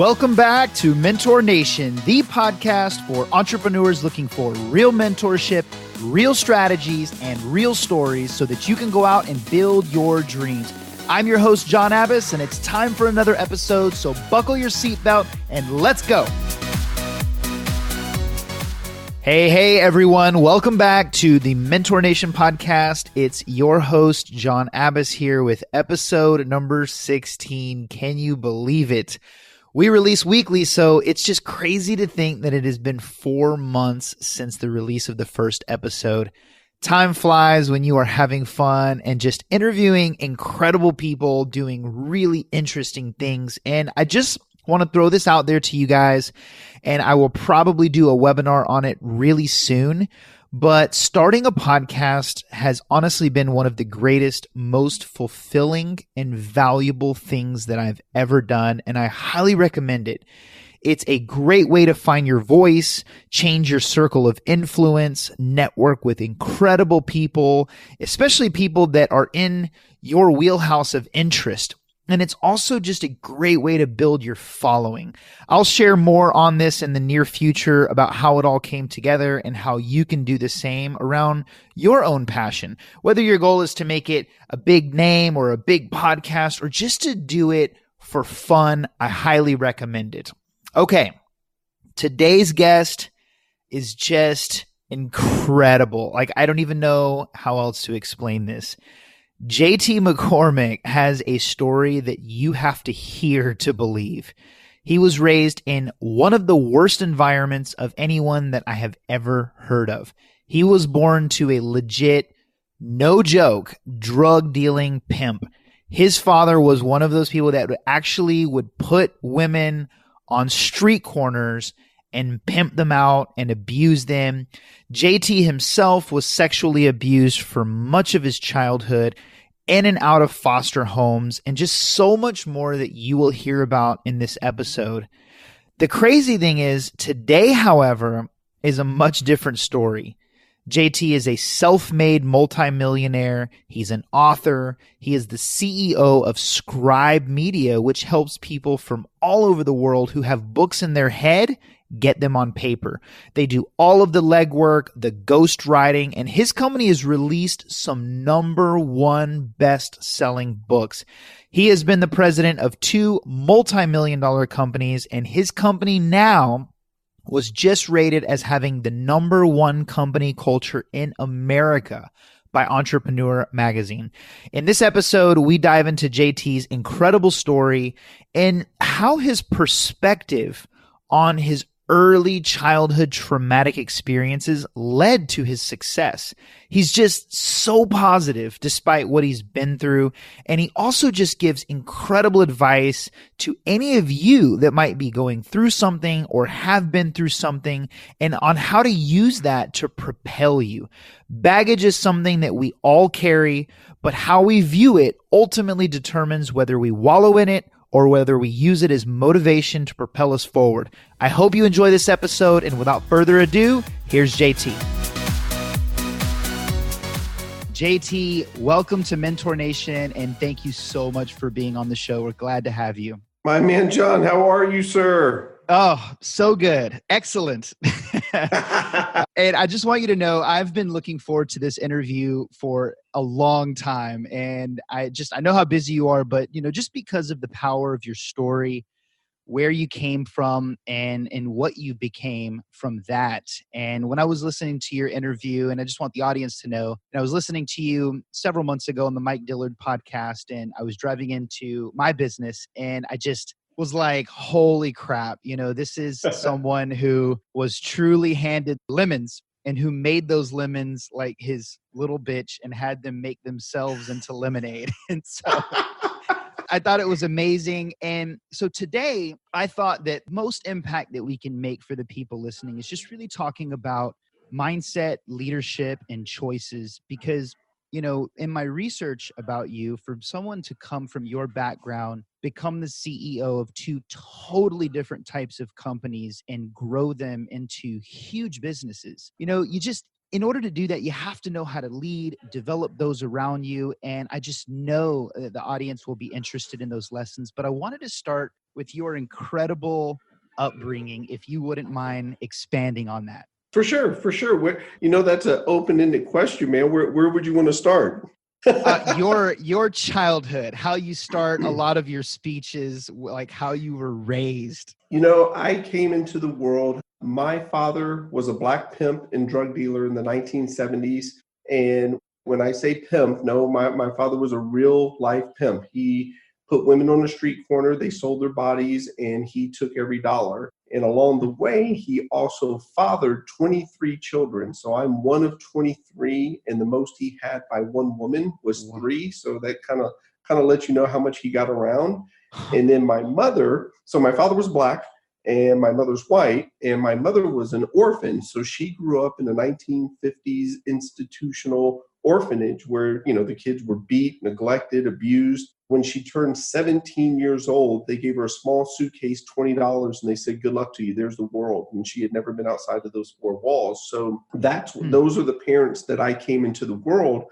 Welcome back to Mentor Nation, the podcast for entrepreneurs looking for real mentorship, real strategies, and real stories so that you can go out and build your dreams. I'm your host, John Abbas, and it's time for another episode, so buckle your seatbelt and let's go. Hey, everyone. Welcome back to the Mentor Nation podcast. It's your host, John Abbas, here with episode number 16. Can you believe it? We release weekly, so it's just crazy to think that it has been 4 months since the release of the first episode. Time flies when you are having fun and just interviewing incredible people doing really interesting things. And I just want to throw this out there to you guys, and I will probably do a webinar on it really soon. But starting a podcast has honestly been one of the greatest, most fulfilling and valuable things that I've ever done, and I highly recommend it. It's a great way to find your voice, change your circle of influence, network with incredible people, especially people that are in your wheelhouse of interest. And it's also just a great way to build your following. I'll share more on this in the near future about how it all came together and how you can do the same around your own passion. Whether your goal is to make it a big name or a big podcast or just to do it for fun, I highly recommend it. Okay, today's guest is just incredible. I don't even know how else to explain this. JT McCormick has a story that you have to hear to believe. He was raised in one of the worst environments of anyone that I have ever heard of. He was born to a legit, no joke, drug dealing pimp. His father was one of those people that would put women on street corners and pimp them out and abuse them. JT himself was sexually abused for much of his childhood, in and out of foster homes, and just so much more that you will hear about in this episode. The crazy thing is, today, however, is a much different story. JT is a self-made multimillionaire. He's an author. He is the CEO of Scribe Media, which helps people from all over the world who have books in their head get them on paper. They do all of the legwork, the ghost writing, and his company has released some #1 best-selling books. He has been the president of 2 multi-million-dollar companies, and his company now was just rated as having the #1 company culture in America by Entrepreneur Magazine. In this episode, we dive into JT's incredible story and how his perspective on his early childhood traumatic experiences led to his success. He's just so positive despite what he's been through. And he also just gives incredible advice to any of you that might be going through something or have been through something, and on how to use that to propel you. Baggage is something that we all carry, but how we view it ultimately determines whether we wallow in it or whether we use it as motivation to propel us forward. I hope you enjoy this episode, and without further ado, here's JT. JT, welcome to Mentor Nation, and thank you so much for being on the show. We're glad to have you. My man, John, how are you, sir? Oh, so good. Excellent. And I just want you to know, I've been looking forward to this interview for a long time. And I know how busy you are, but just because of the power of your story, where you came from and what you became from that. And when I was listening to your interview, and I just want the audience to know, and I was listening to you several months ago on the Mike Dillard podcast, and I was driving into my business, and I just was like, holy crap, this is someone who was truly handed lemons and who made those lemons like his little bitch and had them make themselves into lemonade. And so I thought it was amazing. And so today I thought that most impact that we can make for the people listening is just really talking about mindset, leadership, and choices, because in my research about you, for someone to come from your background, become the CEO of 2 totally different types of companies and grow them into huge businesses, in order to do that, you have to know how to lead, develop those around you. And I just know the audience will be interested in those lessons. But I wanted to start with your incredible upbringing, if you wouldn't mind expanding on that. For sure, for sure. That's an open-ended question, man. Where would you want to start? Your childhood, how you start a lot of your speeches, like how you were raised. I came into the world. My father was a black pimp and drug dealer in the 1970s. And when I say pimp, no, my father was a real life pimp. He put women on the street corner, they sold their bodies, and he took every dollar. And along the way, he also fathered 23 children. So I'm one of 23, and the most he had by one woman was 3. So that kind of lets you know how much he got around. And then my mother, so my father was black and my mother's white, and my mother was an orphan. So she grew up in the 1950s institutional orphanage where, the kids were beat, neglected, abused. When she turned 17 years old, they gave her a small suitcase, $20, and they said, "Good luck to you. There's the world." And she had never been outside of those 4 walls. So those are the parents that I came into the world.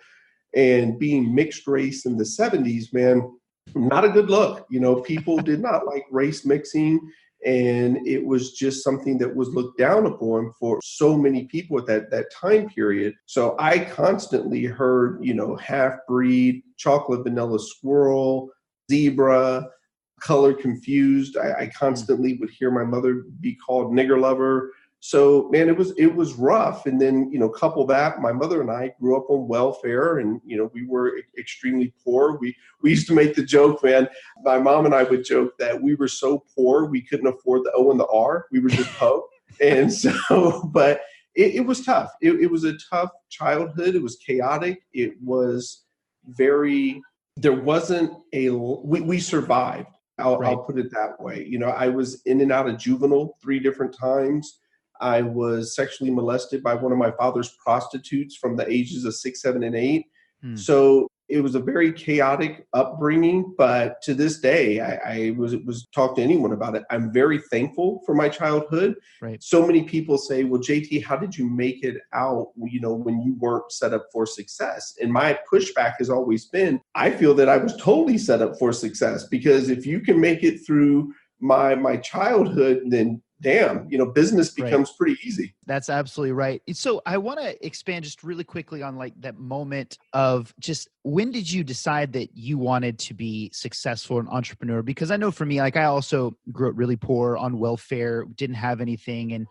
And being mixed race in the 70s, man, not a good look. People did not like race mixing. And it was just something that was looked down upon for so many people at that time period. So I constantly heard, half-breed, chocolate vanilla squirrel, zebra, color confused. I constantly would hear my mother be called nigger lover. So, man, it was rough. And then, couple that, my mother and I grew up on welfare, and, we were extremely poor. We used to make the joke, man. My mom and I would joke that we were so poor, we couldn't afford the O and the R. We were just po. And so, but it was tough. It was a tough childhood. It was chaotic. It was there wasn't we survived. I'll put it that way. I was in and out of juvenile 3 different times. I was sexually molested by one of my father's prostitutes from the ages of 6, 7, and 8. So it was a very chaotic upbringing. But to this day, I was talk to anyone about it. I'm very thankful for my childhood. Right. So many people say, "Well, JT, how did you make it out, when you weren't set up for success?" And my pushback has always been, I feel that I was totally set up for success, because if you can make it through my childhood, then damn, business becomes pretty easy. That's absolutely right. So I want to expand just really quickly on like that moment of just, when did you decide that you wanted to be successful, an entrepreneur? Because I know for me, like I also grew up really poor on welfare, didn't have anything. And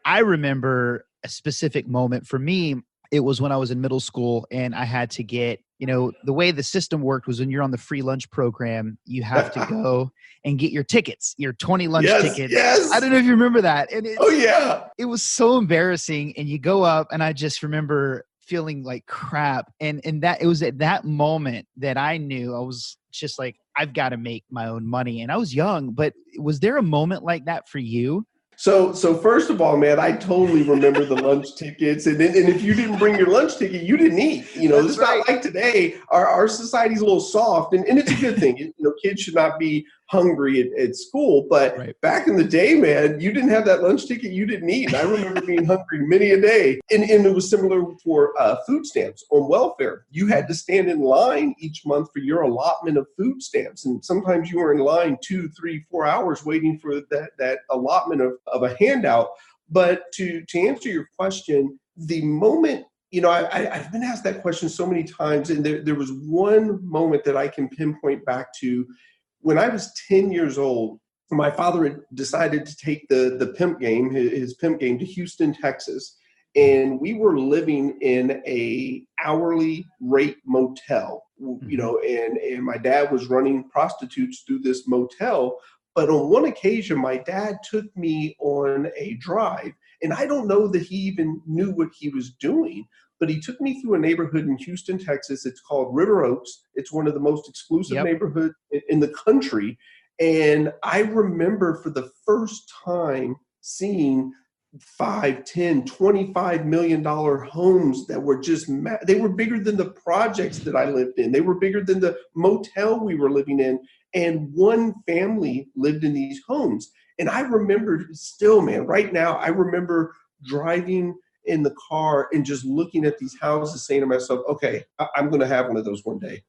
I remember a specific moment for me. It was when I was in middle school and I had to get, the way the system worked was when you're on the free lunch program, you have to go and get your tickets, your 20 lunch tickets. Yes. I don't know if you remember that. And yeah. It was so embarrassing. And you go up, and I just remember feeling like crap. And that it was at that moment that I knew I was just like, I've got to make my own money. And I was young, but was there a moment like that for you? So first of all, man, I totally remember the lunch tickets. And if you didn't bring your lunch ticket, you didn't eat. It's not like today. Our society's a little soft, and it's a good thing. Kids should not be hungry at school. But back in the day, man, you didn't have that lunch ticket, you didn't eat. And I remember being hungry many a day. And it was similar for food stamps on welfare. You had to stand in line each month for your allotment of food stamps. And sometimes you were in line 2, 3, 4 hours waiting for that allotment of a handout. But to answer your question, the moment, I've been asked that question so many times, and there was one moment that I can pinpoint back to. When I was 10 years old, my father had decided to take the pimp game, his pimp game, to Houston, Texas. And we were living in a hourly rate motel, and my dad was running prostitutes through this motel. But on one occasion, my dad took me on a drive, and I don't know that he even knew what he was doing. But he took me through a neighborhood in Houston, Texas. It's called River Oaks. It's one of the most exclusive neighborhoods in the country. And I remember for the first time seeing $5, $10, $25 million homes that were they were bigger than the projects that I lived in. They were bigger than the motel we were living in. And one family lived in these homes. And I remember still, man, right now, I remember driving in the car and just looking at these houses saying to myself, okay, I'm going to have one of those one day.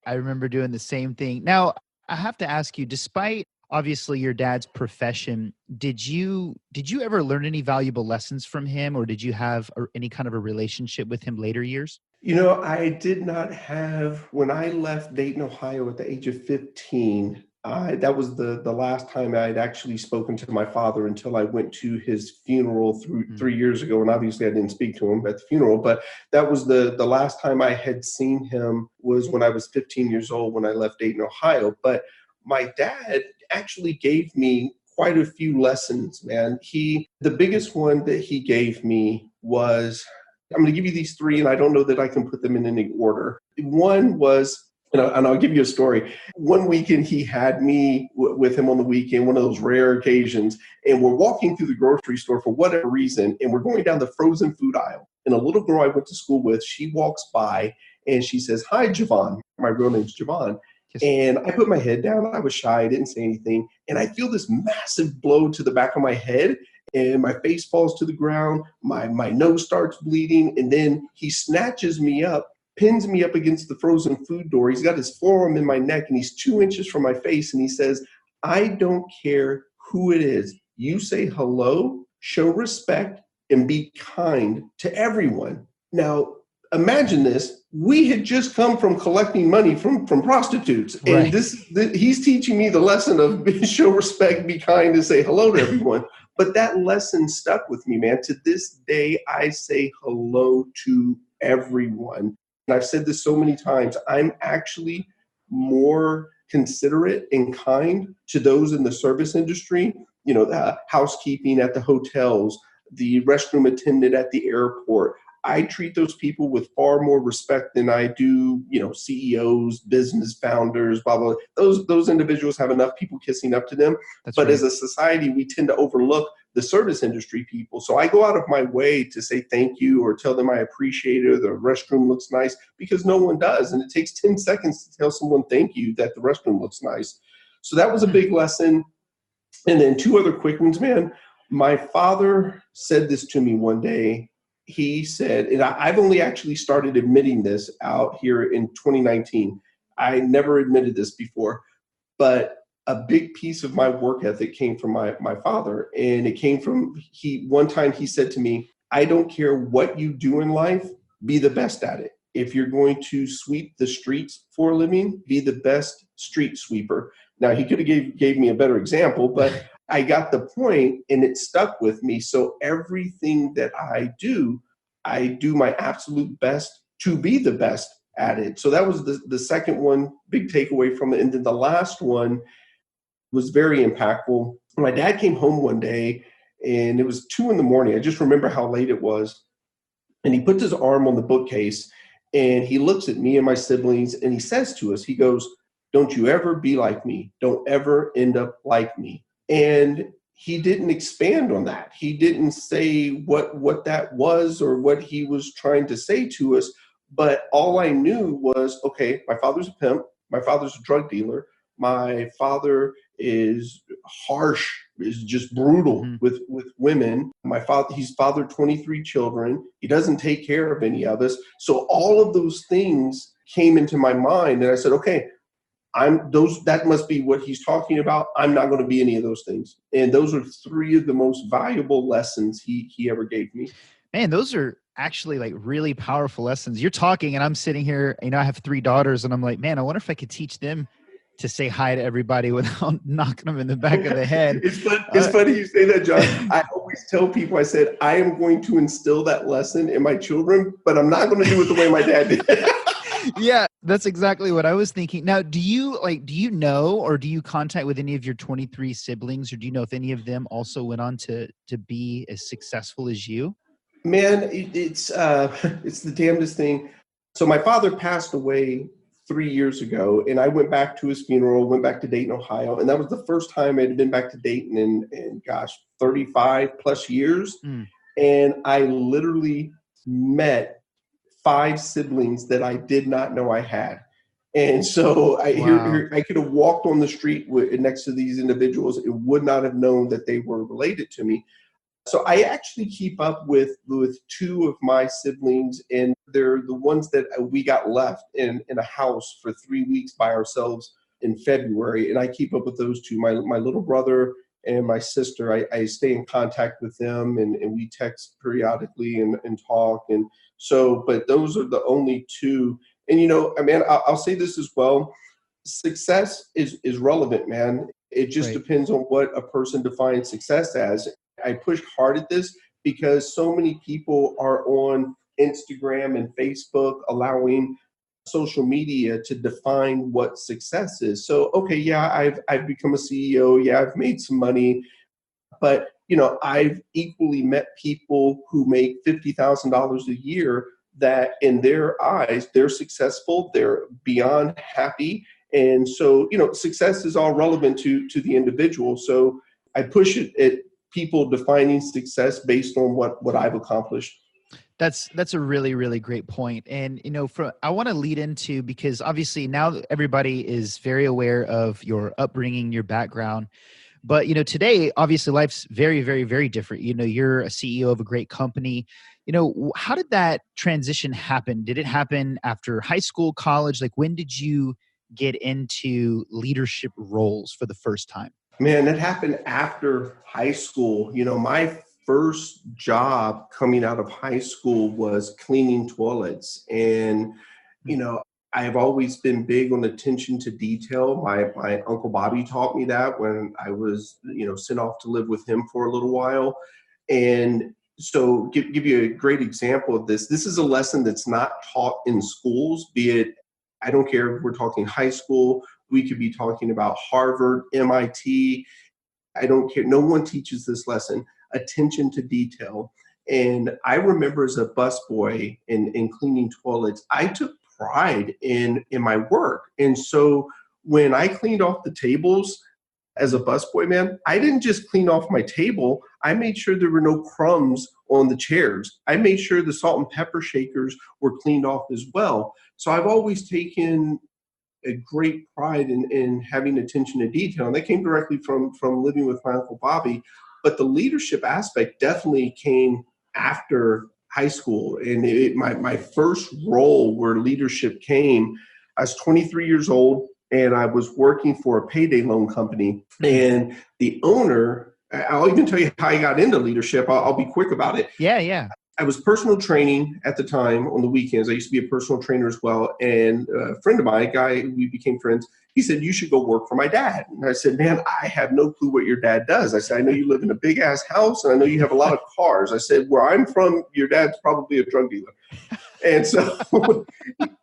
I remember doing the same thing. Now, I have to ask you, despite obviously your dad's profession, did you ever learn any valuable lessons from him, or did you have any kind of a relationship with him later years? I did not have, when I left Dayton, Ohio at the age of 15, that was the last time I'd actually spoken to my father until I went to his funeral 3 years ago. And obviously I didn't speak to him at the funeral, but that was the last time I had seen him was when I was 15 years old when I left Dayton, Ohio. But my dad actually gave me quite a few lessons, man. The biggest one that he gave me was, I'm going to give you these three, and I don't know that I can put them in any order. One was, and I'll give you a story. One weekend, he had me with him on the weekend, one of those rare occasions, and we're walking through the grocery store for whatever reason, and we're going down the frozen food aisle. And a little girl I went to school with, she walks by, and she says, "Hi, Javon." My real name's Javon. Yes. And I put my head down. I was shy. I didn't say anything. And I feel this massive blow to the back of my head. And my face falls to the ground. My nose starts bleeding. And then he snatches me up, pins me up against the frozen food door. He's got his forearm in my neck, and he's 2 inches from my face. And he says, "I don't care who it is. You say hello, show respect, and be kind to everyone." Now, imagine this. We had just come from collecting money from prostitutes. Right. And he's teaching me the lesson of show respect, be kind, and say hello to everyone. But that lesson stuck with me, man. To this day, I say hello to everyone. And I've said this so many times. I'm actually more considerate and kind to those in the service industry, the housekeeping at the hotels, the restroom attendant at the airport. I treat those people with far more respect than I do, CEOs, business founders, blah, blah. Those individuals have enough people kissing up to them. That's but right. As a society, we tend to overlook the service industry people. So I go out of my way to say thank you or tell them I appreciate it, or the restroom looks nice, because no one does. And it takes 10 seconds to tell someone thank you that the restroom looks nice. So that was a big lesson. And then two other quick ones, man. My father said this to me one day. He said, and I've only actually started admitting this out here in 2019. I never admitted this before, but a big piece of my work ethic came from my father. And it came from, one time he said to me, "I don't care what you do in life, be the best at it. If you're going to sweep the streets for a living, be the best street sweeper." Now, he could have gave me a better example, but I got the point and it stuck with me. So everything that I do my absolute best to be the best at it. So that was the second one, big takeaway from it. And then the last one was very impactful. My dad came home one day and it was 2 a.m. I just remember how late it was. And he puts his arm on the bookcase and he looks at me and my siblings and he says to us, he goes, "Don't you ever be like me. Don't ever end up like me." And he didn't expand on that. He didn't say what that was or what he was trying to say to us. But all I knew was, okay, my father's a pimp. My father's a drug dealer. My father is harsh, is just brutal with women. He's fathered 23 children. He doesn't take care of any of us. So all of those things came into my mind. And I said, okay, that must be what he's talking about. I'm not going to be any of those things. And those are three of the most valuable lessons he ever gave me. Man, those are actually like really powerful lessons. You're talking and I'm sitting here, I have 3 daughters and I'm like, man, I wonder if I could teach them to say hi to everybody without knocking them in the back of the head. It's funny you say that, John. I always tell people, I said, I am going to instill that lesson in my children, but I'm not going to do it the way my dad did. Yeah, that's exactly what I was thinking. Now, do you know, or do you contact with any of your 23 siblings, or do you know if any of them also went on to be as successful as you? Man, it's the damnedest thing. So my father passed away 3 years ago, and I went back to his funeral, went back to Dayton, Ohio, and that was the first time I'd been back to Dayton in 35 plus years. And I literally met 5 siblings that I did not know I had. And so I could have walked on the street next to these individuals and would not have known that they were related to me. So I actually keep up with two of my siblings, and they're the ones that we got left in a house for 3 weeks by ourselves in February. And I keep up with those two, my little brother and my sister. I stay in contact with them, and we text periodically and talk. And so, but those are the only two. And, I mean, I'll say this as well. Success is relevant, man. It just Right. depends on what a person defines success as. I pushed hard at this because so many people are on Instagram and Facebook allowing social media to define what success is. So, okay, yeah, I've become a CEO. Yeah, I've made some money, but I've equally met people who make $50,000 a year that in their eyes, they're successful, they're beyond happy. And so, success is all relevant to the individual. So I push it at people defining success based on what I've accomplished. That's a really, really great point. And, I want to lead into, because obviously now that everybody is very aware of your upbringing, your background. But, today, obviously life's very, very, very different. You're a CEO of a great company. How did that transition happen? Did it happen after high school, college? Like, when did you get into leadership roles for the first time? Man, that happened after high school. My first job coming out of high school was cleaning toilets. And, I've always been big on attention to detail. My Uncle Bobby taught me that when I was, sent off to live with him for a little while. And so give you a great example of this. This is a lesson that's not taught in schools, be it, I don't care if we're talking high school, we could be talking about Harvard, MIT. I don't care. No one teaches this lesson, attention to detail. And I remember as a busboy in cleaning toilets, I took pride in my work. And so when I cleaned off the tables as a busboy, man, I didn't just clean off my table. I made sure there were no crumbs on the chairs. I made sure the salt and pepper shakers were cleaned off as well. So I've always taken a great pride in having attention to detail. And that came directly from living with my Uncle Bobby. But the leadership aspect definitely came after high school. And my first role where leadership came, I was 23 years old and I was working for a payday loan company. And the owner, I'll even tell you how I got into leadership. I'll be quick about it. Yeah. I was personal training at the time on the weekends. I used to be a personal trainer as well. And a friend of mine, a guy, we became friends. He said, you should go work for my dad. And I said, man, I have no clue what your dad does. I said, I know you live in a big ass house and I know you have a lot of cars. I said, where I'm from, your dad's probably a drug dealer. And so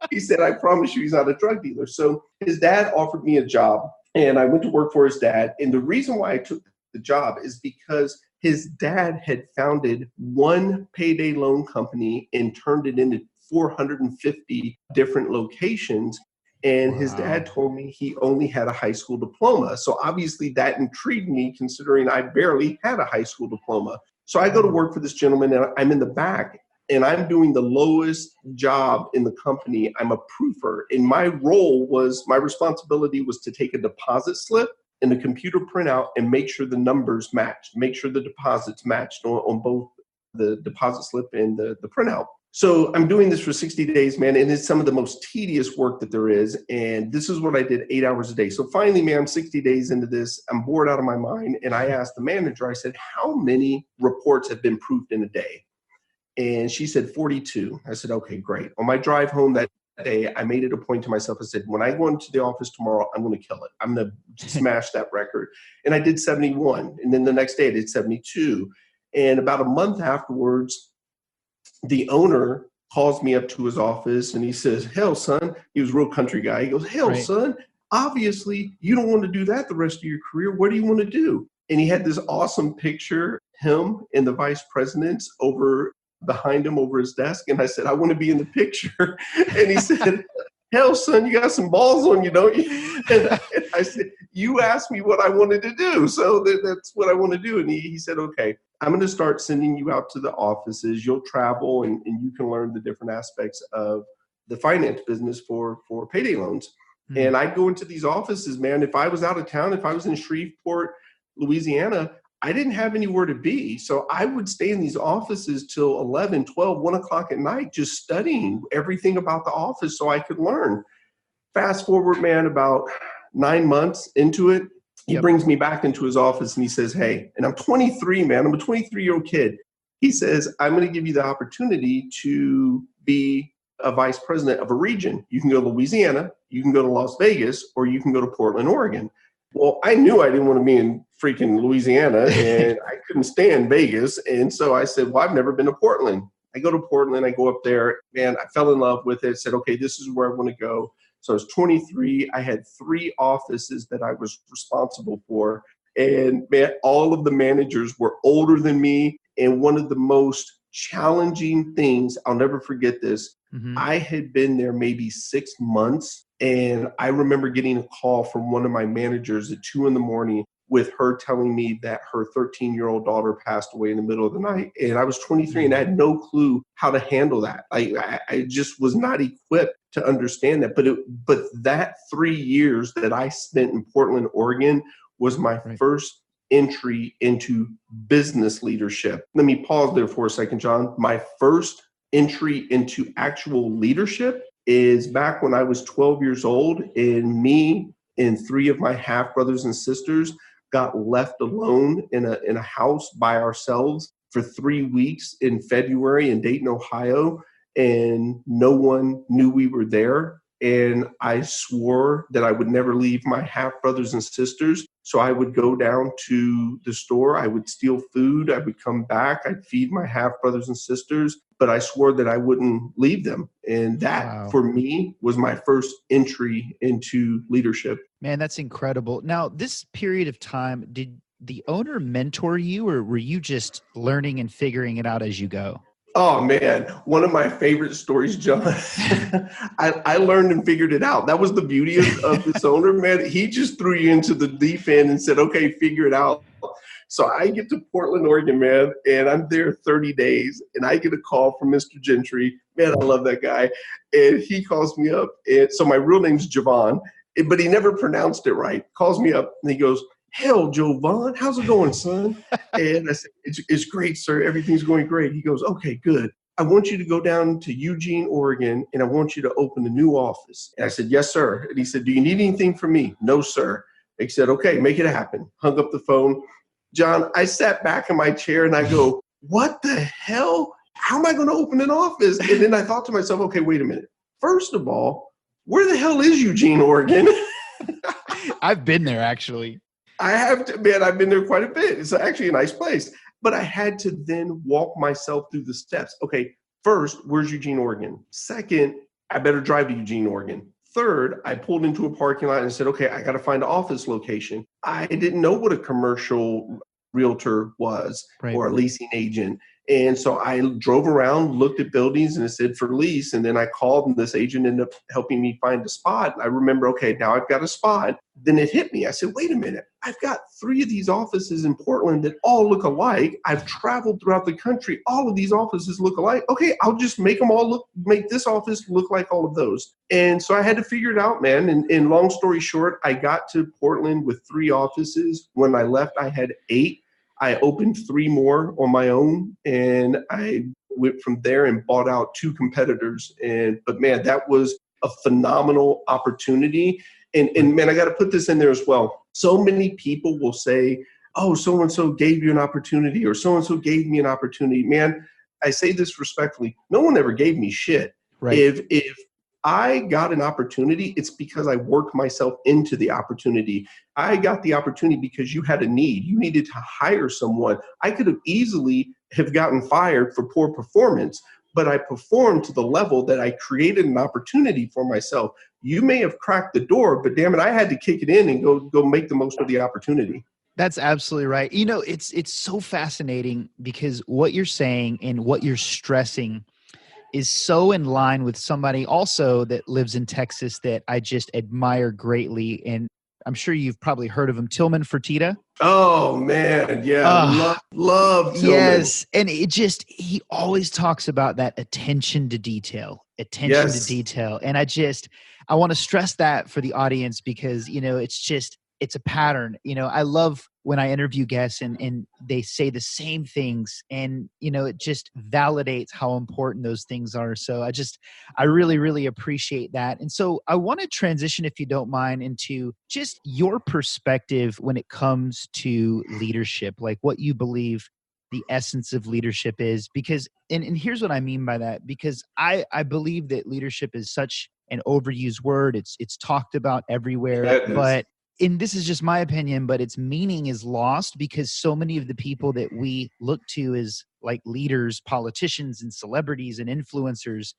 he said, I promise you he's not a drug dealer. So his dad offered me a job and I went to work for his dad. And the reason why I took the job is because his dad had founded one payday loan company and turned it into 450 different locations. And his dad told me he only had a high school diploma. So obviously that intrigued me considering I barely had a high school diploma. So I go to work for this gentleman and I'm in the back and I'm doing the lowest job in the company. I'm a proofer. And my responsibility was to take a deposit slip and a computer printout and make sure the numbers matched, make sure the deposits matched on both the deposit slip and the printout. So I'm doing this for 60 days, man, and it's some of the most tedious work that there is. And this is what I did 8 hours a day. So finally, man, I'm 60 days into this. I'm bored out of my mind. And I asked the manager, I said, how many reports have been proofed in a day? And she said 42. I said, okay, great. On my drive home that day, I made it a point to myself. I said, when I go into the office tomorrow, I'm going to kill it. I'm going to smash that record. And I did 71. And then the next day I did 72. And about a month afterwards, the owner calls me up to his office and he says, hell, son, he was a real country guy. He goes, hell, son, obviously you don't want to do that the rest of your career. What do you want to do? And he had this awesome picture, him and the vice presidents behind him over his desk. And I said, I want to be in the picture. And he said, hell, son, you got some balls on you, don't you? And I said, you asked me what I wanted to do. So that's what I want to do. And he said, okay, I'm going to start sending you out to the offices. You'll travel and you can learn the different aspects of the finance business for payday loans. And I'd go into these offices, man. If I was out of town, if I was in Shreveport, Louisiana, I didn't have anywhere to be. So I would stay in these offices till 11, 12, 1 o'clock at night, just studying everything about the office so I could learn. Fast forward, man, about 9 months into it, he brings me back into his office and he says, hey, and I'm 23, man. I'm a 23-year-old kid. He says, I'm going to give you the opportunity to be a vice president of a region. You can go to Louisiana, you can go to Las Vegas, or you can go to Portland, Oregon. Well, I knew I didn't want to be in freaking Louisiana and I couldn't stand Vegas. And so I said, well, I've never been to Portland. I go to Portland, I go up there, man, I fell in love with it, said, okay, this is where I want to go. So I was 23. I had 3 offices that I was responsible for. And man, all of the managers were older than me. And one of the most challenging things, I'll never forget this, I had been there maybe 6 months. And I remember getting a call from one of my managers at 2 a.m. with her telling me that her 13-year-old daughter passed away in the middle of the night. And I was 23 and I had no clue how to handle that. I just was not equipped to understand that. But that 3 years that I spent in Portland, Oregon was my first entry into business leadership. Let me pause there for a second, John. My first entry into actual leadership is back when I was 12 years old, and me and 3 of my half brothers and sisters got left alone in a house by ourselves for 3 weeks in February in Dayton, Ohio, and no one knew we were there. And I swore that I would never leave my half brothers and sisters. So I would go down to the store, I would steal food, I would come back, I'd feed my half brothers and sisters, but I swore that I wouldn't leave them. And that for me was my first entry into leadership. Man, that's incredible. Now, this period of time, did the owner mentor you, or were you just learning and figuring it out as you go? Oh, man. One of my favorite stories, John. I learned and figured it out. That was the beauty of this owner, man. He just threw you into the deep end and said, okay, figure it out. So I get to Portland, Oregon, man, and I'm there 30 days. And I get a call from Mr. Gentry. Man, I love that guy. And he calls me up. And so my real name's Javon, but he never pronounced it right. Calls me up and he goes, hell, Jovan, how's it going, son? And I said, it's great, sir. Everything's going great. He goes, okay, good. I want you to go down to Eugene, Oregon, and I want you to open a new office. And I said, yes, sir. And he said, do you need anything from me? No, sir. He said, okay, make it happen. Hung up the phone. John, I sat back in my chair and I go, what the hell? How am I going to open an office? And then I thought to myself, okay, wait a minute. First of all, where the hell is Eugene, Oregon? I've been there, actually. I have to, man, I've been there quite a bit. It's actually a nice place. But I had to then walk myself through the steps. Okay, first, where's Eugene, Oregon? Second, I better drive to Eugene, Oregon. Third, I pulled into a parking lot and said, okay, I got to find an office location. I didn't know what a commercial realtor was or a leasing agent. And so I drove around, looked at buildings, and it said for lease. And then I called, and this agent ended up helping me find a spot. And I remember, okay, now I've got a spot. Then it hit me. I said, wait a minute. I've got 3 of these offices in Portland that all look alike. I've traveled throughout the country. All of these offices look alike. Okay, I'll just make them all make this office look like all of those. And so I had to figure it out, man. And long story short, I got to Portland with 3 offices. When I left, I had 8. I opened 3 more on my own, and I went from there and bought out 2 competitors. But man, that was a phenomenal opportunity. And man, I got to put this in there as well. So many people will say, oh, so-and-so gave you an opportunity, or so-and-so gave me an opportunity. Man, I say this respectfully. No one ever gave me shit. Right. If I got an opportunity, it's because I worked myself into the opportunity. I got the opportunity because you had a need. You needed to hire someone. I could have easily have gotten fired for poor performance, but I performed to the level that I created an opportunity for myself. You may have cracked the door, but damn it, I had to kick it in and go make the most of the opportunity. That's absolutely right. You know, it's so fascinating because what you're saying and what you're stressing is so in line with somebody also that lives in Texas that I just admire greatly. And I'm sure you've probably heard of him, Tillman Fertitta. Oh, man. Yeah. Love Tillman. Yes. And he always talks about that attention to detail. And I want to stress that for the audience because, you know, it's just it's a pattern. I love when I interview guests and they say the same things, and, it just validates how important those things are. So I really, really appreciate that. And so I want to transition, if you don't mind, into just your perspective when it comes to leadership, like what you believe the essence of leadership is, because, and here's what I mean by that, because I believe that leadership is such an overused word. It's talked about everywhere, but and this is just my opinion, but its meaning is lost because so many of the people that we look to as like leaders, politicians and celebrities and influencers,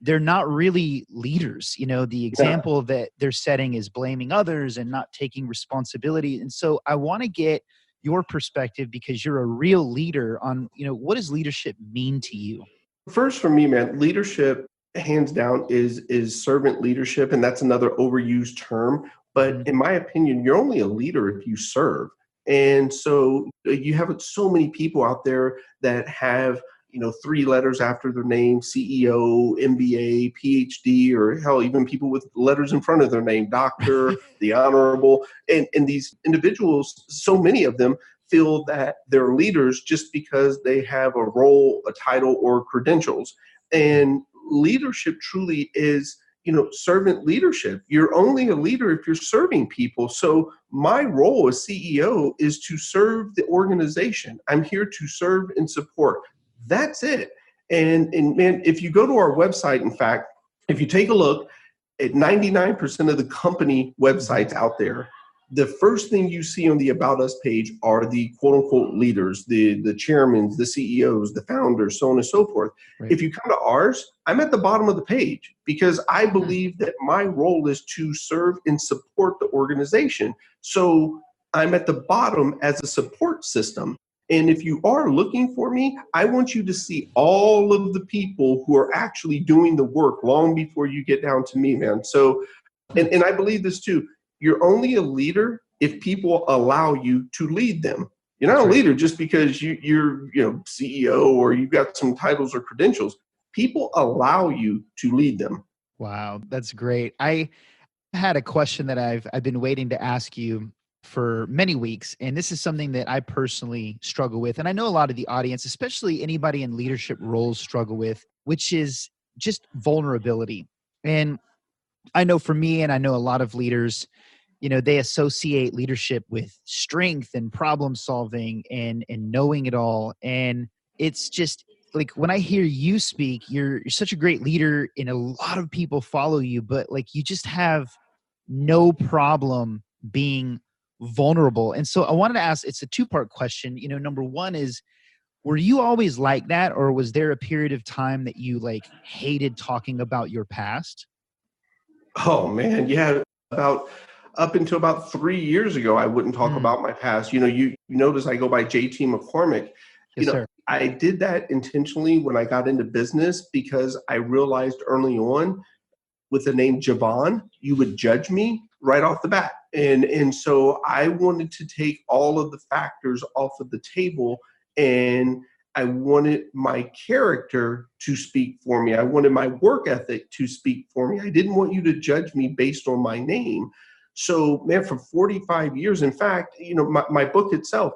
they're not really leaders. The example that they're setting is blaming others and not taking responsibility. And so I want to get your perspective, because you're a real leader, on, what does leadership mean to you? First, for me, man, leadership hands down is servant leadership, and that's another overused term. But in my opinion, you're only a leader if you serve. And so you have so many people out there that have, 3 letters after their name: CEO, MBA, PhD, or hell, even people with letters in front of their name: doctor, the honorable. And these individuals, so many of them feel that they're leaders just because they have a role, a title, or credentials. And leadership truly is, servant leadership. You're only a leader if you're serving people. So my role as CEO is to serve the organization. I'm here to serve and support. That's it. And man, if you go to our website, in fact, if you take a look at 99% of the company websites out there, the first thing you see on the About Us page are the quote unquote leaders, the chairmen, the CEOs, the founders, so on and so forth. Right. If you come to ours, I'm at the bottom of the page because I believe that my role is to serve and support the organization. So I'm at the bottom as a support system. And if you are looking for me, I want you to see all of the people who are actually doing the work long before you get down to me, man. So, and I believe this too. You're only a leader if people allow you to lead them. You're not a leader just because you're CEO or you've got some titles or credentials. People allow you to lead them. Wow, that's great. I had a question that I've been waiting to ask you for many weeks, and this is something that I personally struggle with, and I know a lot of the audience, especially anybody in leadership roles, struggle with, which is just vulnerability. And I know for me, and I know a lot of leaders, they associate leadership with strength and problem solving and knowing it all. And it's just like, when I hear you speak, you're such a great leader and a lot of people follow you, but like, you just have no problem being vulnerable. And so I wanted to ask, it's a 2-part question. Number one is, were you always like that? Or was there a period of time that you like hated talking about your past? Oh man. Yeah. Up until about 3 years ago, I wouldn't talk about my past. You notice I go by JT McCormick. Yes, sir. I did that intentionally when I got into business because I realized early on, with the name Javon, you would judge me right off the bat. And so I wanted to take all of the factors off of the table, and I wanted my character to speak for me. I wanted my work ethic to speak for me. I didn't want you to judge me based on my name. So, man, for 45 years, in fact, my book itself,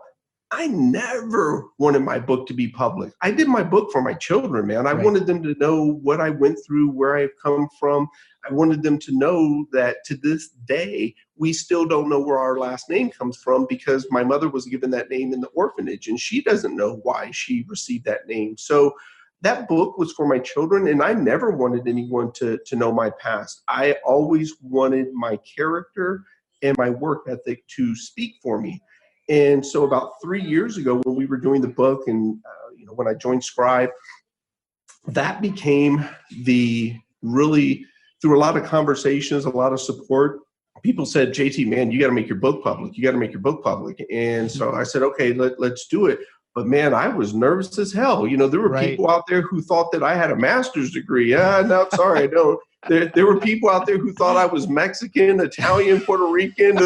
I never wanted my book to be public. I did my book for my children, man. I wanted them to know what I went through, where I've come from. I wanted them to know that to this day, we still don't know where our last name comes from because my mother was given that name in the orphanage and she doesn't know why she received that name. So that book was for my children, and I never wanted anyone to know my past. I always wanted my character and my work ethic to speak for me. And so about 3 years ago, when we were doing the book and when I joined Scribe, that became through a lot of conversations, a lot of support, people said, JT, man, you got to make your book public. You got to make your book public. And so I said, okay, let's do it. But man, I was nervous as hell. There were people out there who thought that I had a master's degree. No, sorry, I don't. There were people out there who thought I was Mexican, Italian, Puerto Rican.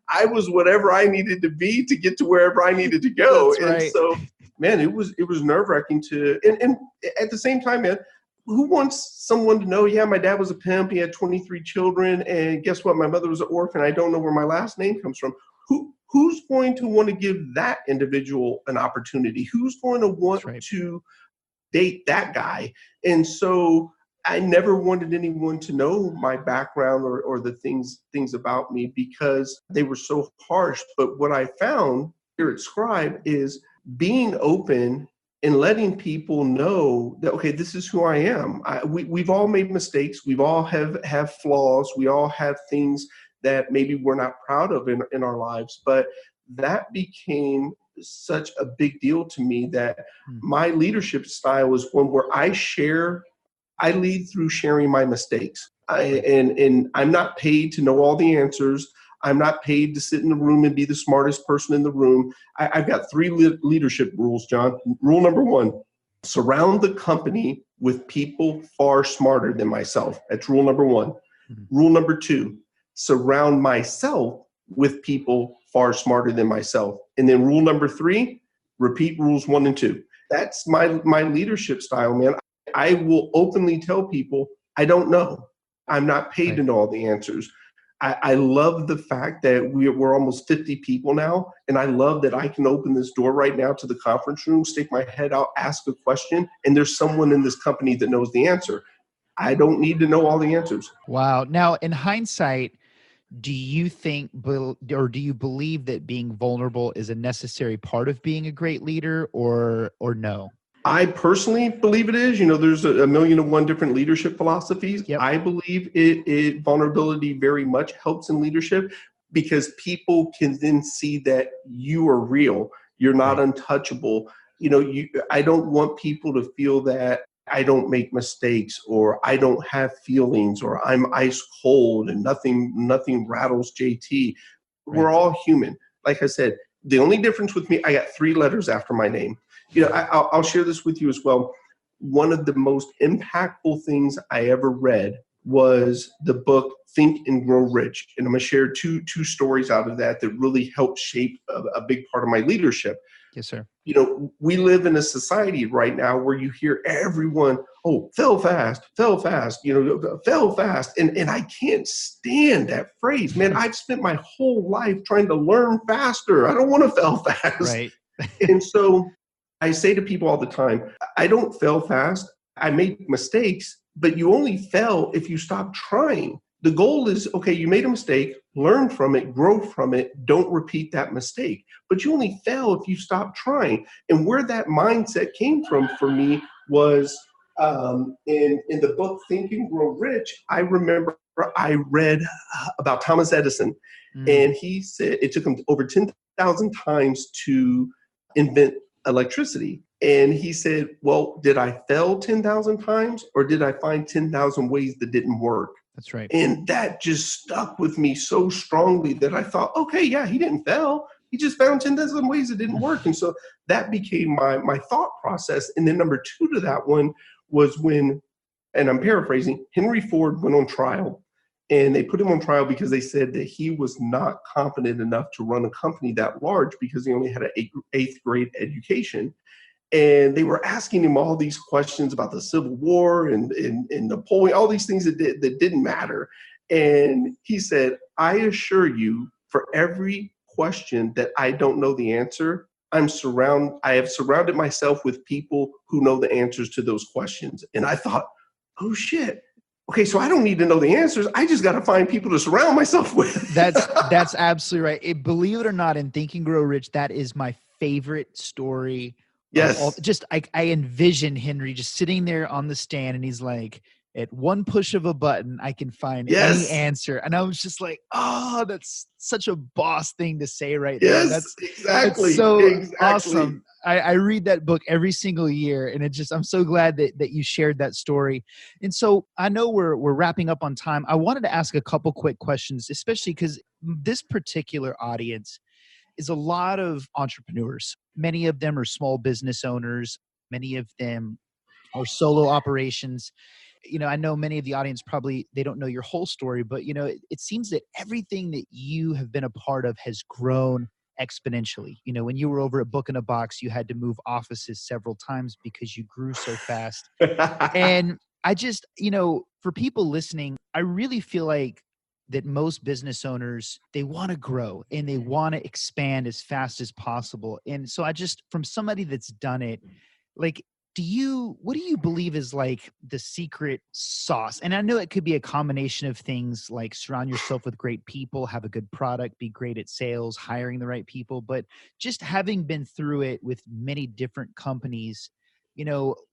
I was whatever I needed to be to get to wherever I needed to go. So, man, it was nerve-wracking and at the same time, man, who wants someone to know, yeah, my dad was a pimp, he had 23 children, and guess what? My mother was an orphan. I don't know where my last name comes from. Who's going to want to give that individual an opportunity? Who's going to want to date that guy? And so I never wanted anyone to know my background or the things about me because they were so harsh. But what I found here at Scribe is being open and letting people know that, okay, this is who I am. We've all made mistakes. We've all have flaws. We all have things that maybe we're not proud of in our lives. But that became such a big deal to me that my leadership style is one where I lead through sharing my mistakes. And I'm not paid to know all the answers. I'm not paid to sit in the room and be the smartest person in the room. I've got 3 leadership rules, John. Rule number 1, surround the company with people far smarter than myself. That's rule number 1. Rule number 2, surround myself with people far smarter than myself. And then rule number 3, repeat rules 1 and 2. That's my leadership style, man. I will openly tell people, I don't know. I'm not paid to know all the answers. I love the fact that we're almost 50 people now, and I love that I can open this door right now to the conference room, stick my head out, ask a question, and there's someone in this company that knows the answer. I don't need to know all the answers. Wow. Now, in hindsight, do you think or do you believe that being vulnerable is a necessary part of being a great leader or no? I personally believe it is. There's a million and one different leadership philosophies. Yep. I believe vulnerability very much helps in leadership because people can then see that you are real. You're not untouchable. I don't want people to feel that I don't make mistakes or I don't have feelings or I'm ice cold and nothing rattles JT. We're all human. Like I said, the only difference with me, I got 3 letters after my name. I'll share this with you as well. One of the most impactful things I ever read was the book Think and Grow Rich. And I'm going to share two stories out of that really helped shape a big part of my leadership. Yes, sir. We live in a society right now where you hear everyone, fell fast, fell fast. And I can't stand that phrase, man. I've spent my whole life trying to learn faster. I don't want to fail fast. Right. And so I say to people all the time, I don't fail fast. I make mistakes, but you only fail if you stop trying. The goal is, okay, you made a mistake, learn from it, grow from it, don't repeat that mistake. But you only fail if you stop trying. And where that mindset came from for me was in the book Think and Grow Rich. I remember I read about Thomas Edison, and he said it took him over 10,000 times to invent electricity. And he said, well, did I fail 10,000 times or did I find 10,000 ways that didn't work? That's right. And that just stuck with me so strongly that I thought, okay, yeah, he didn't fail. He just found 10,000 ways it didn't work. And so that became my thought process. And then number 2 to that one was when, and I'm paraphrasing, Henry Ford went on trial. And they put him on trial because they said that he was not confident enough to run a company that large because he only had an 8th grade education. And they were asking him all these questions about the Civil War and Napoleon, all these things that didn't matter. And he said, I assure you, for every question that I don't know the answer, I have surrounded myself with people who know the answers to those questions. And I thought, oh shit. Okay, so I don't need to know the answers. I just got to find people to surround myself with. That's absolutely right. Believe it or not, in Think and Grow Rich, that is my favorite story. Yes. I envision Henry just sitting there on the stand, and he's like, at one push of a button, I can find any answer. And I was just like, oh, that's such a boss thing to say right there. Yes, exactly. That's so awesome. I read that book every single year, and I'm so glad that you shared that story. And so I know we're wrapping up on time. I wanted to ask a couple quick questions, especially because this particular audience is a lot of entrepreneurs. Many of them are small business owners. Many of them are solo operations. I know many of the audience probably, they don't know your whole story, but it seems that everything that you have been a part of has grown exponentially. When you were over at Book in a Box, you had to move offices several times because you grew so fast. And I just, for people listening, I really feel like that most business owners, they want to grow and they want to expand as fast as possible. And so from somebody that's done it, like, what do you believe is like the secret sauce? And I know it could be a combination of things like surround yourself with great people, have a good product, be great at sales, hiring the right people, but just having been through it with many different companies,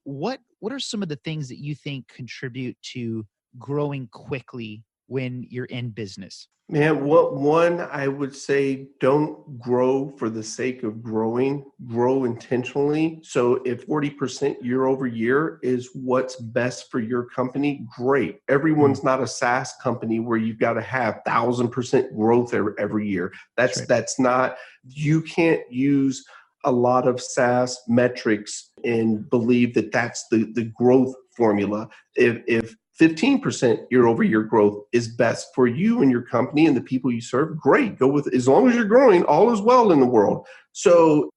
what are some of the things that you think contribute to growing quickly when you're in business? Man, what one I would say, don't grow for the sake of growing, grow intentionally. So if 40% year over year is what's best for your company, great. Mm, Everyone's not a SaaS company where you've got to have 1,000% growth every year. that's right. That's not, you can't use a lot of SaaS metrics and believe that that's the growth formula. If 15% year over year growth is best for you and your company and the people you serve, great. Go with it. As long as you're growing, all is well in the world. So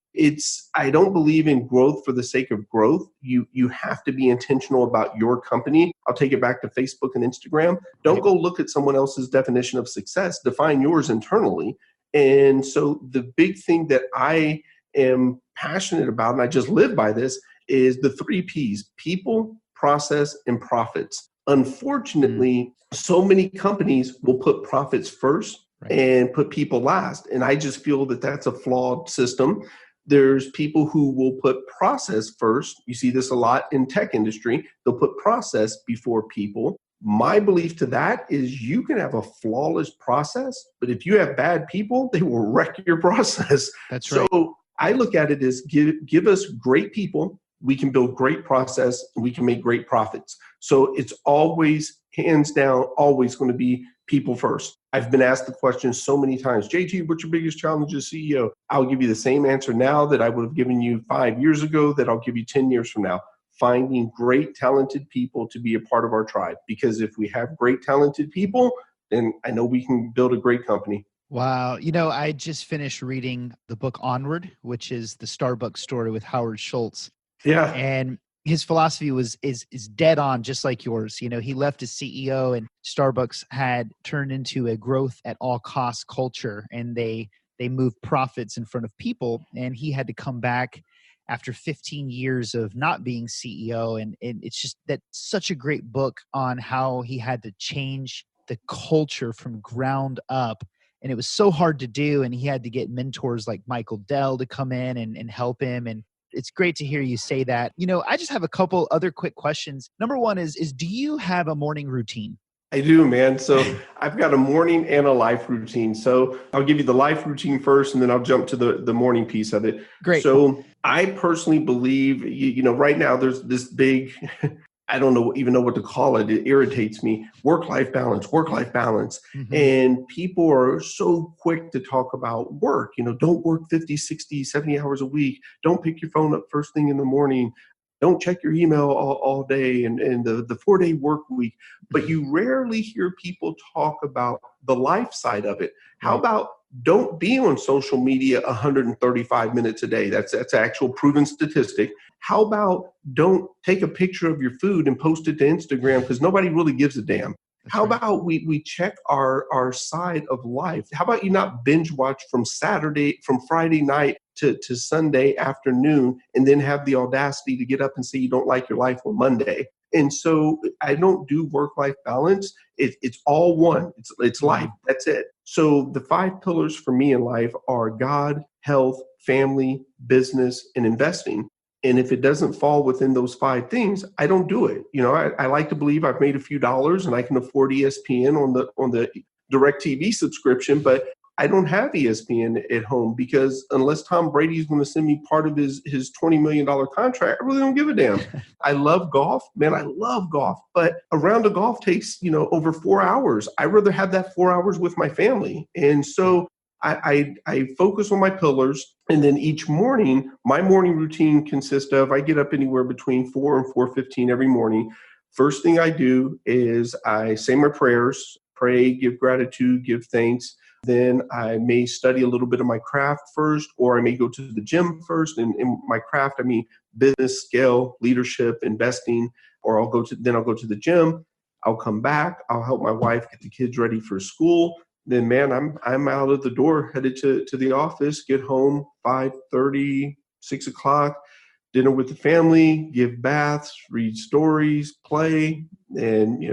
I don't believe in growth for the sake of growth. You have to be intentional about your company. I'll take it back to Facebook and Instagram. Don't Right. go look at someone else's definition of success. Define yours internally. And so the big thing that I am passionate about, and I just live by this, is the 3 Ps: people, process, and profits. Mm, Unfortunately, so many companies will put profits first right. and put people last. And I just feel that that's a flawed system. There's people who will put process first. You see this a lot in tech industry. They'll put process before people. My belief to that is you can have a flawless process, but if you have bad people, they will wreck your process. That's So right. I look at it as give us great people, we can build great process, and we can make great profits. So it's always, hands down, always going to be people first. I've been asked the question so many times, JT, what's your biggest challenge as CEO? I'll give you the same answer now that I would have given you 5 years ago, that I'll give you 10 years from now. Finding great, talented people to be a part of our tribe. Because if we have great, talented people, then I know we can build a great company. Wow. I just finished reading the book Onward, which is the Starbucks story with Howard Schultz. Yeah. And his philosophy is dead on, just like yours. He left as CEO and Starbucks had turned into a growth at all costs culture, and they moved profits in front of people. And he had to come back after 15 years of not being CEO. And it's just that such a great book on how he had to change the culture from ground up. And it was so hard to do. And he had to get mentors like Michael Dell to come in and help him. And it's great to hear you say that. I just have a couple other quick questions. Number one is do you have a morning routine? I do, man. So I've got a morning and a life routine. So I'll give you the life routine first, and then I'll jump to the morning piece of it. Great. So I personally believe, right now there's this big, I don't even know what to call it. It irritates me. Work-life balance, work-life balance. Mm-hmm. And people are so quick to talk about work. Don't work 50, 60, 70 hours a week. Don't pick your phone up first thing in the morning. Don't check your email all day, and the 4-day work week. But you rarely hear people talk about the life side of it. How Right. about don't be on social media 135 minutes a day? That's actual proven statistic. How about don't take a picture of your food and post it to Instagram, because nobody really gives a damn. That's How right. about we check our side of life? How about you not binge watch from Friday night to Sunday afternoon, and then have the audacity to get up and say you don't like your life on Monday? And so I don't do work-life balance. It's all one. It's life. Mm, That's it. So the 5 pillars for me in life are God, health, family, business, and investing. And if it doesn't fall within those 5 things, I don't do it. I like to believe I've made a few dollars and I can afford ESPN on the direct TV subscription, but I don't have ESPN at home, because unless Tom Brady's going to send me part of his $20 million contract, I really don't give a damn. I love golf, man. I love golf, but a round of golf takes, over 4 hours. I'd rather have that 4 hours with my family. And right. so I focus on my pillars, and then each morning, my morning routine consists of, I get up anywhere between 4 and 4:15 every morning. First thing I do is I say my prayers, pray, give gratitude, give thanks. Then I may study a little bit of my craft first, or I may go to the gym first. And in my craft, I mean business, scale, leadership, investing. or I'll go to the gym. I'll come back. I'll help my wife get the kids ready for school. Then, man, I'm out of the door, headed to the office. Get home 5:30, 6 o'clock. Dinner with the family, give baths, read stories, play, and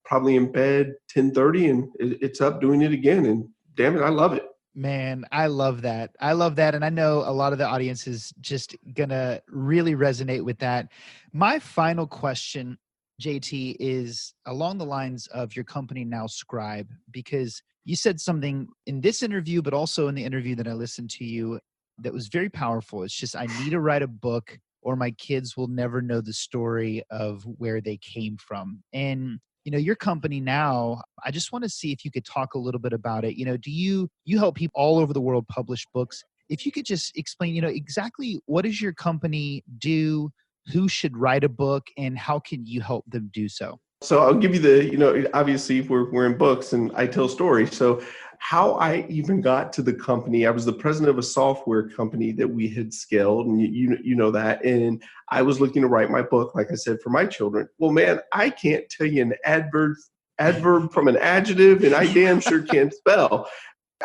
probably in bed 10:30, and it's up doing it again. And damn it, I love it. Man, I love that. I love that. And I know a lot of the audience is just going to really resonate with that. My final question, JT, is along the lines of your company now, Scribe, because you said something in this interview, but also in the interview that I listened to you that was very powerful. It's just, I need to write a book or my kids will never know the story of where they came from. And your company now, I just want to see if you could talk a little bit about it. Do you help people all over the world publish books? If you could just explain, exactly what does your company do, who should write a book, and how can you help them do so? So I'll give you obviously we're in books and I tell stories. So how I even got to the company, I was the president of a software company that we had scaled, and you know that. And I was looking to write my book, like I said, for my children. Well, man, I can't tell you an adverb from an adjective, and I damn sure can't spell.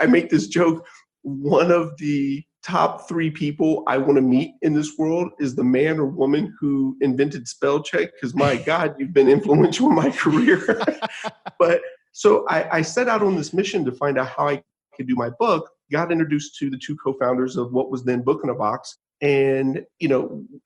I make this joke. One of the top 3 people I want to meet in this world is the man or woman who invented spell check, because my God, you've been influential in my career. But so I set out on this mission to find out how I could do my book, got introduced to the 2 co-founders of what was then Book in a Box. And,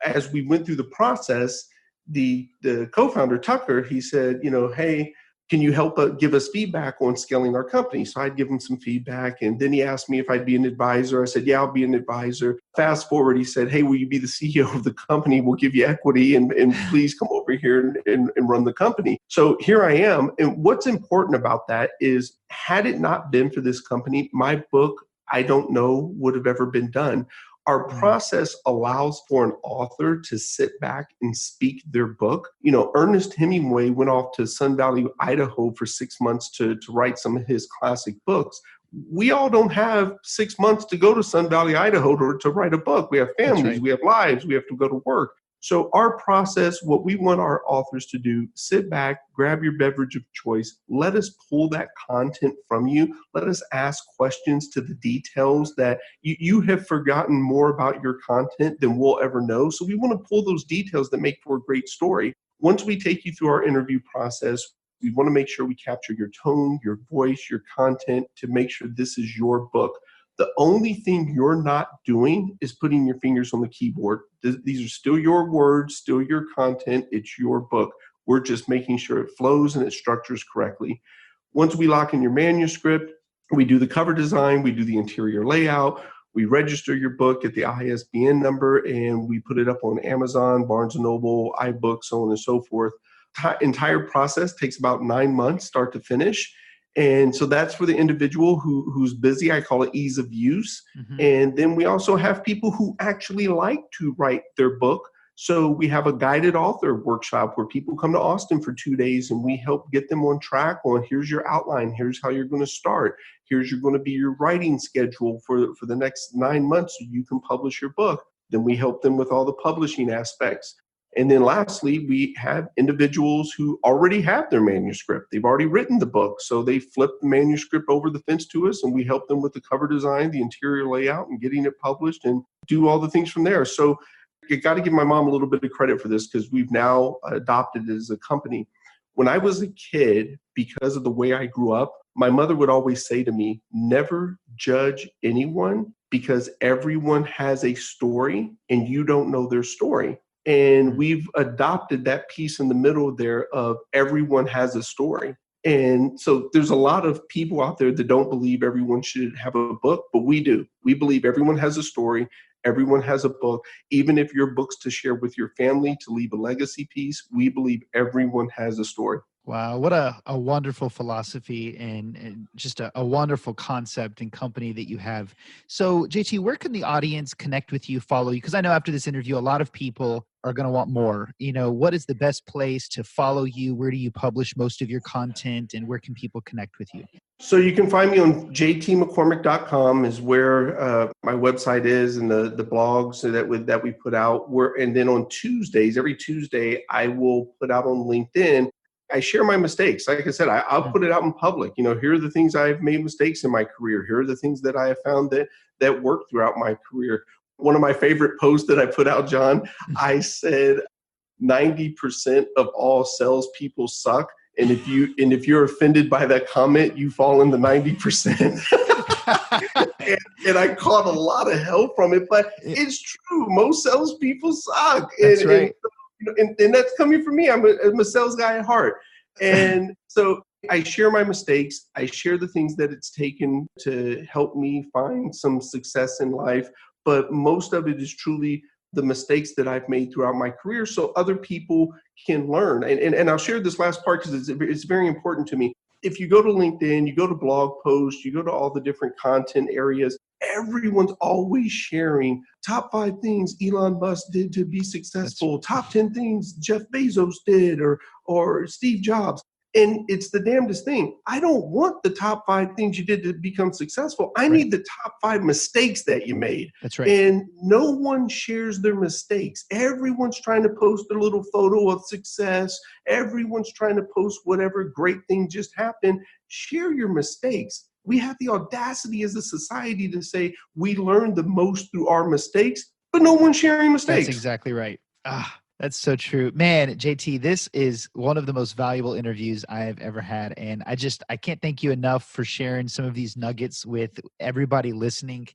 as we went through the process, the co-founder, Tucker, he said, hey, can you help give us feedback on scaling our company? So I'd give him some feedback. And then he asked me if I'd be an advisor. I said, yeah, I'll be an advisor. Fast forward, he said, hey, will you be the CEO of the company? We'll give you equity and please come over here and run the company. So here I am. And what's important about that is, had it not been for this company, my book, I don't know, would have ever been done. Our process allows for an author to sit back and speak their book. Ernest Hemingway went off to Sun Valley, Idaho for 6 months to write some of his classic books. We all don't have 6 months to go to Sun Valley, Idaho to write a book. We have families, right. We have lives, we have to go to work. So our process, what we want our authors to do, sit back, grab your beverage of choice, let us pull that content from you, let us ask questions to the details that you have forgotten more about your content than we'll ever know. So we want to pull those details that make for a great story. Once we take you through our interview process, we want to make sure we capture your tone, your voice, your content to make sure this is your book. The only thing you're not doing is putting your fingers on the keyboard. These are still your words, still your content. It's your book. We're just making sure it flows and it structures correctly. Once we lock in your manuscript, we do the cover design, we do the interior layout, we register your book at the ISBN number, and we put it up on Amazon, Barnes & Noble, iBooks, so on and so forth. Entire process takes about 9 months, start to finish. And so that's for the individual who's busy. I call it ease of use. Mm-hmm. And then we also have people who actually like to write their book. So we have a guided author workshop where people come to Austin for 2 days and we help get them on track on, here's your outline, here's how you're going to start, here's going to be your writing schedule for the next 9 months so you can publish your book. Then we help them with all the publishing aspects. And then lastly, we have individuals who already have their manuscript. They've already written the book. So they flip the manuscript over the fence to us and we help them with the cover design, the interior layout, and getting it published and do all the things from there. So I got to give my mom a little bit of credit for this because we've now adopted it as a company. When I was a kid, because of the way I grew up, my mother would always say to me, never judge anyone because everyone has a story and you don't know their story. And we've adopted that piece in the middle there of everyone has a story. And so there's a lot of people out there that don't believe everyone should have a book, but we do. We believe everyone has a story. Everyone has a book. Even if your book's to share with your family, to leave a legacy piece, we believe everyone has a story. Wow, what a wonderful philosophy and just a wonderful concept and company that you have. So, JT, where can the audience connect with you, follow you? Because I know after this interview, a lot of people are going to want more, what is the best place to follow you? Where do you publish most of your content, and where can people connect with you? So you can find me on jtmccormick.com is where my website is, and the blogs that we put out. And then on Tuesdays, every Tuesday, I will put out on LinkedIn. I share my mistakes. Like I said, I'll put it out in public. Here are the things I've made mistakes in my career. Here are the things that I have found that work throughout my career. One of my favorite posts that I put out, John, I said 90% of all salespeople suck. And if you're offended by that comment, you fall in the 90%. and I caught a lot of help from it, but it's true. Most salespeople suck. That's right. And that's coming from me. I'm a sales guy at heart. And so I share my mistakes. I share the things that it's taken to help me find some success in life. But most of it is truly the mistakes that I've made throughout my career so other people can learn. And I'll share this last part because it's very important to me. If you go to LinkedIn, you go to blog posts, you go to all the different content areas, everyone's always sharing top 5 things Elon Musk did to be successful, top 10 things Jeff Bezos did or Steve Jobs. And it's the damnedest thing. I don't want the top 5 things you did to become successful. I need the top 5 mistakes that you made. That's right. And no one shares their mistakes. Everyone's trying to post a little photo of success. Everyone's trying to post whatever great thing just happened. Share your mistakes. We have the audacity as a society to say we learned the most through our mistakes, but no one's sharing mistakes. That's exactly right. That's so true. Man, JT, this is one of the most valuable interviews I have ever had. And I can't thank you enough for sharing some of these nuggets with everybody listening.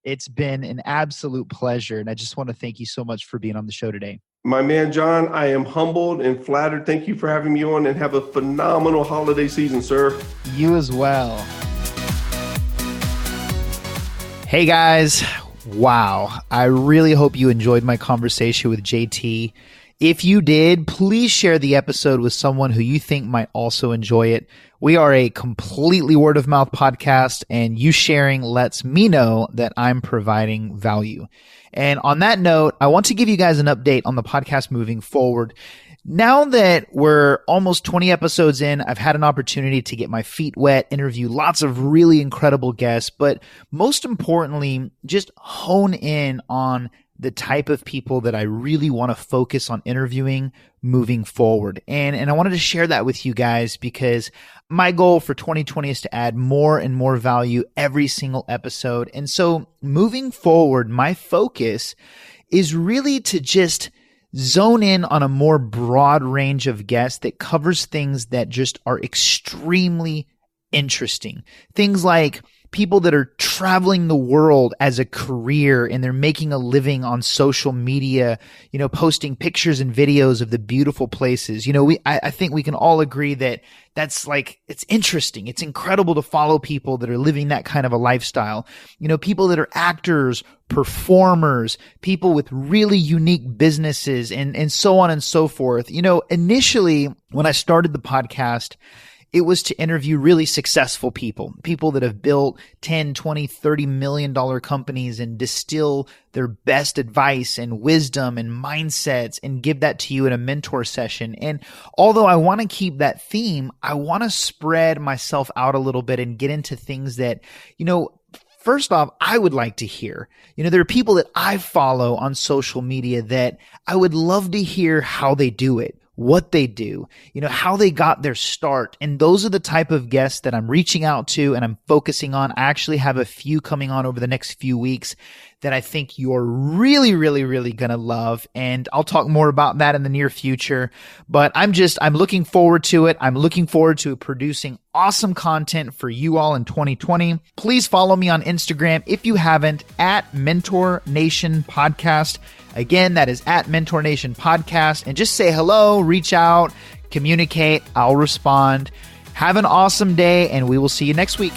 It's been an absolute pleasure. And I just want to thank you so much for being on the show today. My man, John, I am humbled and flattered. Thank you for having me on, and have a phenomenal holiday season, sir. You as well. Hey guys. Wow. I really hope you enjoyed my conversation with JT. If you did, please share the episode with someone who you think might also enjoy it. We are a completely word of mouth podcast, and you sharing lets me know that I'm providing value. And on that note, I want to give you guys an update on the podcast moving forward. Now that we're almost 20 episodes in, I've had an opportunity to get my feet wet, interview lots of really incredible guests, but most importantly, just hone in on the type of people that I really want to focus on interviewing moving forward. And I wanted to share that with you guys because my goal for 2020 is to add more and more value every single episode. And so moving forward, my focus is really to just zone in on a more broad range of guests that covers things that just are extremely interesting. Things like people that are traveling the world as a career and they're making a living on social media, posting pictures and videos of the beautiful places. I think we can all agree that that's it's interesting. It's incredible to follow people that are living that kind of a lifestyle. People that are actors, performers, people with really unique businesses and so on and so forth. Initially when I started the podcast, it was to interview really successful people that have built 10, 20, $30 million companies and distill their best advice and wisdom and mindsets and give that to you in a mentor session. And although I want to keep that theme, I want to spread myself out a little bit and get into things that, first off, I would like to hear. There are people that I follow on social media that I would love to hear how they do it, what they do, how they got their start. And those are the type of guests that I'm reaching out to and I'm focusing on. I actually have a few coming on over the next few weeks that I think you're really, really, really going to love. And I'll talk more about that in the near future. But I'm looking forward to it. I'm looking forward to producing awesome content for you all in 2020. Please follow me on Instagram if you haven't, at Mentor Nation Podcast. Again, that is at Mentor Nation Podcast. And just say hello, reach out, communicate. I'll respond. Have an awesome day, and we will see you next week.